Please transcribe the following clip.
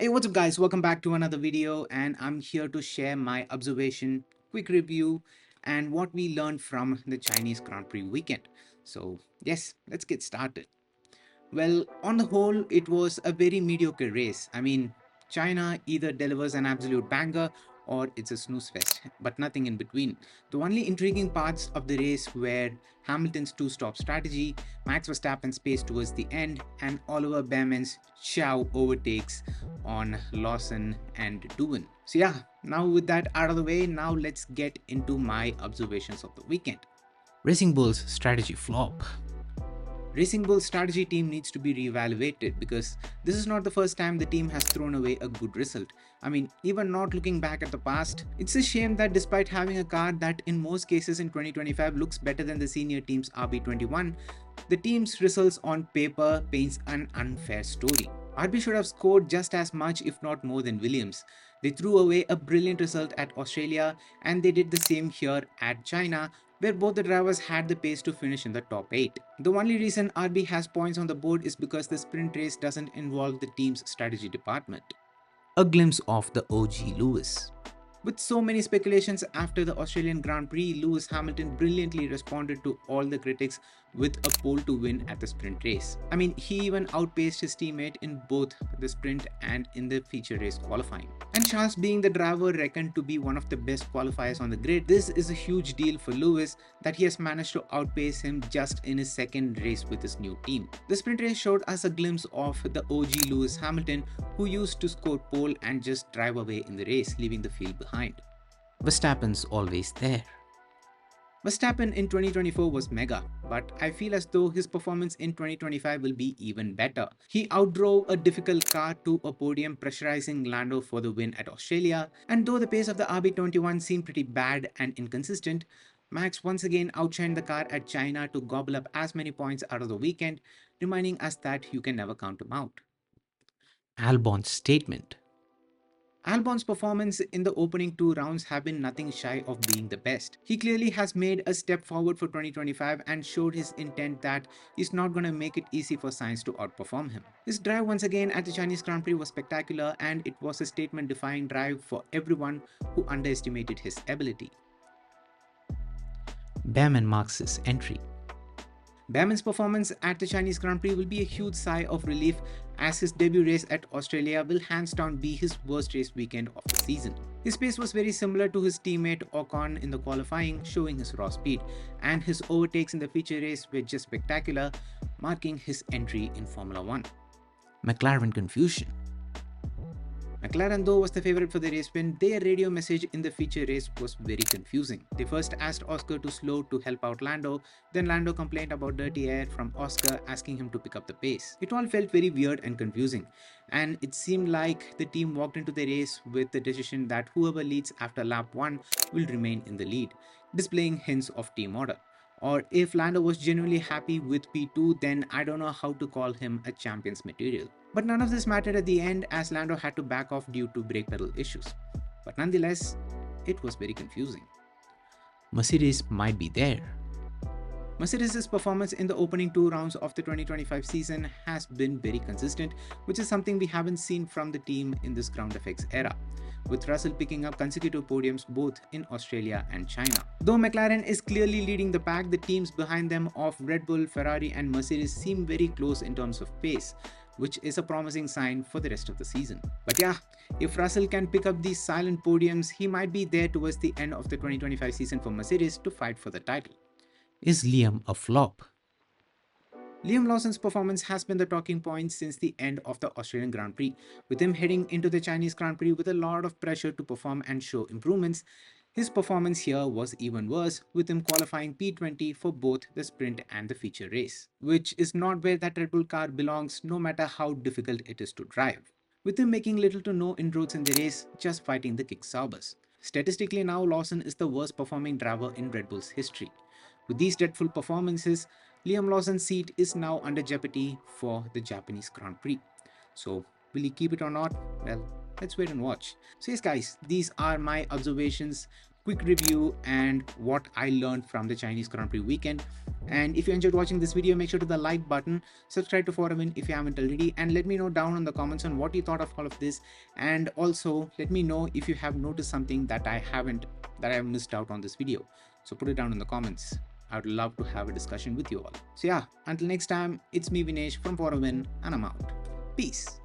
Hey, what's up guys? Welcome back to another video, and I'm here to share my observation, quick review, and what we learned from the Chinese Grand Prix weekend. So yes, let's get started. Well, on the whole, it was a very mediocre race. I mean, China either delivers an absolute banger or it's a snooze fest, but nothing in between. The only intriguing parts of the race were Hamilton's two-stop strategy, Max Verstappen's pace towards the end, and Oliver Behrman's Chow overtakes on Lawson and Doohan. So yeah, now with that out of the way, now let's get into my observations of the weekend. Racing Bull's strategy flop. Racing Bull's strategy team needs to be reevaluated because this is not the first time the team has thrown away a good result. I mean, even not looking back at the past, it's a shame that despite having a car that in most cases in 2025 looks better than the senior team's RB21, the team's results on paper paints an unfair story. RB should have scored just as much if not more than Williams. They threw away a brilliant result at Australia and they did the same here at China, where both the drivers had the pace to finish in the top 8. The only reason RB has points on the board is because the sprint race doesn't involve the team's strategy department. A glimpse of the OG Lewis. With so many speculations after the Australian Grand Prix, Lewis Hamilton brilliantly responded to all the critics with a pole to win at the sprint race. I mean, he even outpaced his teammate in both the sprint and in the feature race qualifying. And Charles being the driver reckoned to be one of the best qualifiers on the grid, this is a huge deal for Lewis that he has managed to outpace him just in his second race with his new team. The sprint race showed us a glimpse of the OG Lewis Hamilton, who used to score pole and just drive away in the race, leaving the field behind. Verstappen's always there. Verstappen in 2024 was mega, but I feel as though his performance in 2025 will be even better. He outdrove a difficult car to a podium, pressurizing Lando for the win at Australia, and though the pace of the RB21 seemed pretty bad and inconsistent, Max once again outshined the car at China to gobble up as many points out of the weekend, reminding us that you can never count him out. Albon's statement. Albon's performance in the opening two rounds have been nothing shy of being the best. He clearly has made a step forward for 2025 and showed his intent that he's not going to make it easy for Sainz to outperform him. His drive once again at the Chinese Grand Prix was spectacular, and it was a statement-defying drive for everyone who underestimated his ability. Behrman marks his entry. Behrman's performance at the Chinese Grand Prix will be a huge sigh of relief, as his debut race at Australia will hands down be his worst race weekend of the season. His pace was very similar to his teammate Ocon in the qualifying, showing his raw speed, and his overtakes in the feature race were just spectacular, marking his entry in Formula 1. McLaren confusion. McLaren, though, was the favourite for the race win, their radio message in the feature race was very confusing. They first asked Oscar to slow to help out Lando, then Lando complained about dirty air from Oscar asking him to pick up the pace. It all felt very weird and confusing, and it seemed like the team walked into the race with the decision that whoever leads after lap 1 will remain in the lead, displaying hints of team order. Or if Lando was genuinely happy with P2, then I don't know how to call him a champion's material. But none of this mattered at the end, as Lando had to back off due to brake pedal issues. But nonetheless, it was very confusing. Mercedes might be there. Mercedes' performance in the opening two rounds of the 2025 season has been very consistent, which is something we haven't seen from the team in this ground effects era, with Russell picking up consecutive podiums both in Australia and China. Though McLaren is clearly leading the pack, the teams behind them of Red Bull, Ferrari and Mercedes seem very close in terms of pace, which is a promising sign for the rest of the season. But yeah, if Russell can pick up these silent podiums, he might be there towards the end of the 2025 season for Mercedes to fight for the title. Is Liam a flop? Liam Lawson's performance has been the talking point since the end of the Australian Grand Prix, with him heading into the Chinese Grand Prix with a lot of pressure to perform and show improvements. His performance here was even worse, with him qualifying P20 for both the sprint and the feature race, which is not where that Red Bull car belongs, no matter how difficult it is to drive. With him making little to no inroads in the race, just fighting the kick Saubers. Statistically now, Lawson is the worst performing driver in Red Bull's history. With these dreadful performances, Liam Lawson's seat is now under jeopardy for the Japanese Grand Prix. So, will he keep it or not? Well, let's wait and watch. So yes guys, these are my observations, quick review and what I learned from the Chinese Grand Prix weekend. And if you enjoyed watching this video, make sure to the like button, subscribe to Forum if you haven't already, and let me know down in the comments on what you thought of all of this. And also let me know if you have noticed something that I have missed out on this video. So put it down in the comments. I would love to have a discussion with you all. So yeah, until next time, it's me Vinesh from Forum and I'm out. Peace.